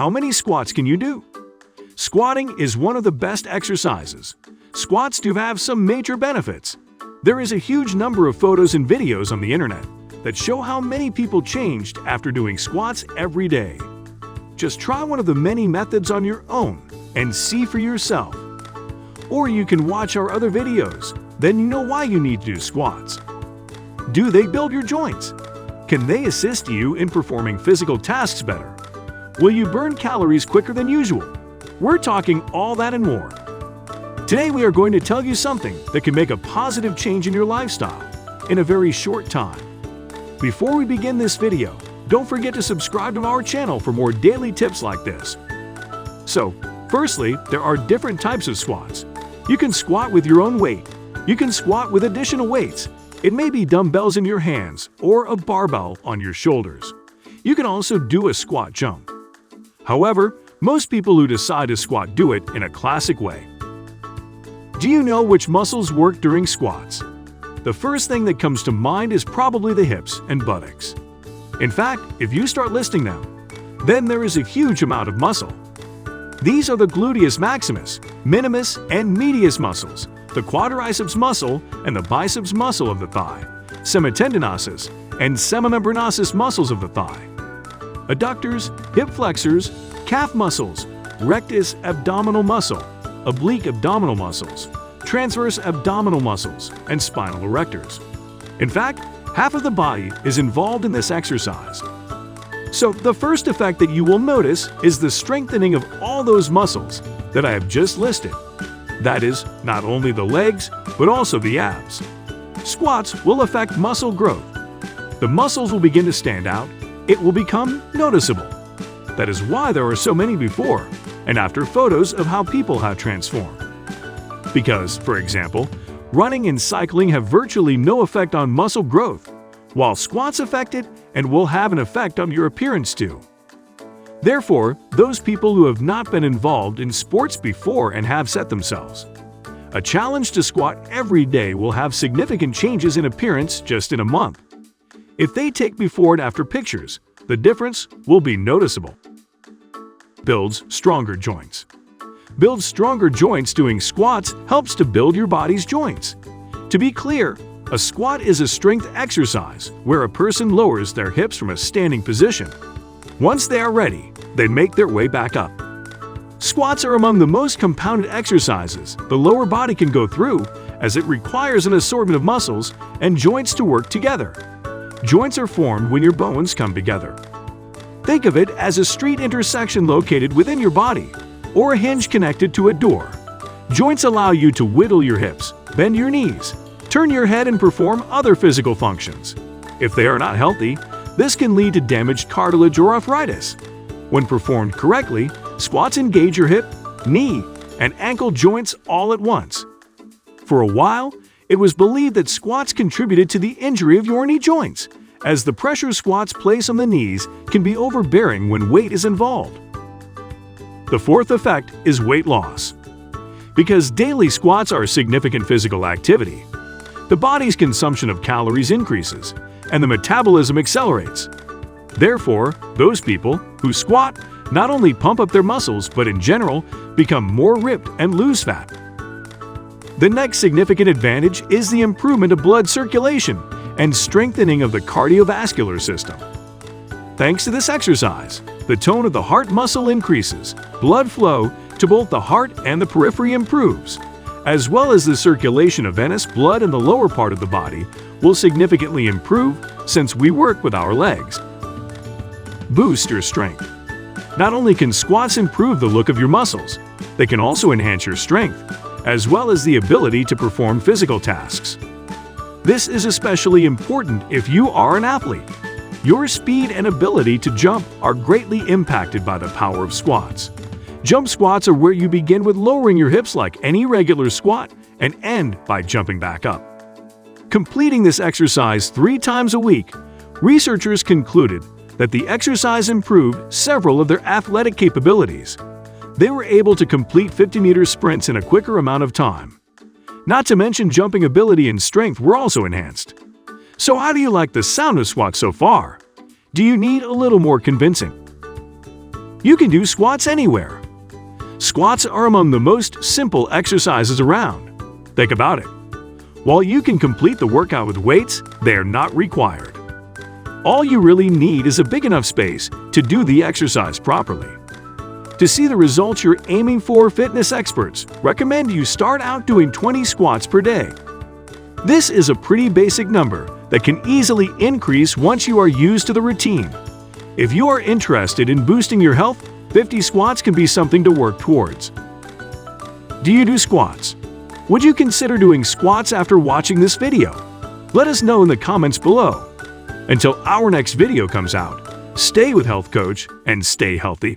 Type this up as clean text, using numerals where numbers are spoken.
how many squats can you do? Squatting is one of the best exercises. Squats do have some major benefits. There is a huge number of photos and videos on the internet that show how many people changed after doing squats every day. Just try one of the many methods on your own and see for yourself. Or you can watch our other videos, then you know why you need to do squats. Do they build your joints? Can they assist you in performing physical tasks better? Will you burn calories quicker than usual? We're talking all that and more. Today we are going to tell you something that can make a positive change in your lifestyle in a very short time. Before we begin this video, don't forget to subscribe to our channel for more daily tips like this. So, firstly, there are different types of squats. You can squat with your own weight. You can squat with additional weights. It may be dumbbells in your hands or a barbell on your shoulders. You can also do a squat jump. However, most people who decide to squat do it in a classic way. Do you know which muscles work during squats? The first thing that comes to mind is probably the hips and buttocks. In fact, if you start listing them, then there is a huge amount of muscle. These are the gluteus maximus, minimus, and medius muscles, the quadriceps muscle and the biceps muscle of the thigh, semitendinosus and semimembranosus muscles of the thigh, adductors, hip flexors, calf muscles, rectus abdominal muscle, oblique abdominal muscles, transverse abdominal muscles, and spinal erectors. In fact, half of the body is involved in this exercise. So the first effect that you will notice is the strengthening of all those muscles that I have just listed. That is, not only the legs, but also the abs. Squats will affect muscle growth. The muscles will begin to stand out. It will become noticeable. That is why there are so many before and after photos of how people have transformed. Because, for example, running and cycling have virtually no effect on muscle growth, while squats affect it and will have an effect on your appearance too. Therefore, those people who have not been involved in sports before and have set themselves a challenge to squat every day will have significant changes in appearance just in a month. If they take before and after pictures, the difference will be noticeable. Builds stronger joints. Build stronger joints doing squats helps to build your body's joints. To be clear, a squat is a strength exercise where a person lowers their hips from a standing position. Once they are ready, they make their way back up. Squats are among the most compounded exercises the lower body can go through, as it requires an assortment of muscles and joints to work together. Joints are formed when your bones come together. Think of it as a street intersection located within your body, or a hinge connected to a door. Joints allow you to whittle your hips, bend your knees, turn your head, and perform other physical functions. If they are not healthy, this can lead to damaged cartilage or arthritis. When performed correctly, squats engage your hip, knee, and ankle joints all at once. For a while, it was believed that squats contributed to the injury of your knee joints, as the pressure squats place on the knees can be overbearing when weight is involved. The fourth effect is weight loss. Because daily squats are a significant physical activity, the body's consumption of calories increases, and the metabolism accelerates. Therefore, those people who squat not only pump up their muscles, but in general, become more ripped and lose fat. The next significant advantage is the improvement of blood circulation and strengthening of the cardiovascular system. Thanks to this exercise, the tone of the heart muscle increases, blood flow to both the heart and the periphery improves, as well as the circulation of venous blood in the lower part of the body will significantly improve since we work with our legs. Boost your strength. Not only can squats improve the look of your muscles, they can also enhance your strength, as well as the ability to perform physical tasks. This is especially important if you are an athlete. Your speed and ability to jump are greatly impacted by the power of squats. Jump squats are where you begin with lowering your hips like any regular squat and end by jumping back up. Completing this exercise 3 times a week, researchers concluded that the exercise improved several of their athletic capabilities. They were able to complete 50-meter sprints in a quicker amount of time. Not to mention jumping ability and strength were also enhanced. So how do you like the sound of squats so far? Do you need a little more convincing? You can do squats anywhere. Squats are among the most simple exercises around. Think about it. While you can complete the workout with weights, they are not required. All you really need is a big enough space to do the exercise properly. To see the results you're aiming for, fitness experts recommend you start out doing 20 squats per day. This is a pretty basic number that can easily increase once you are used to the routine. If you are interested in boosting your health, 50 squats can be something to work towards. Do you do squats? Would you consider doing squats after watching this video? Let us know in the comments below. Until our next video comes out, stay with Health Coach and stay healthy.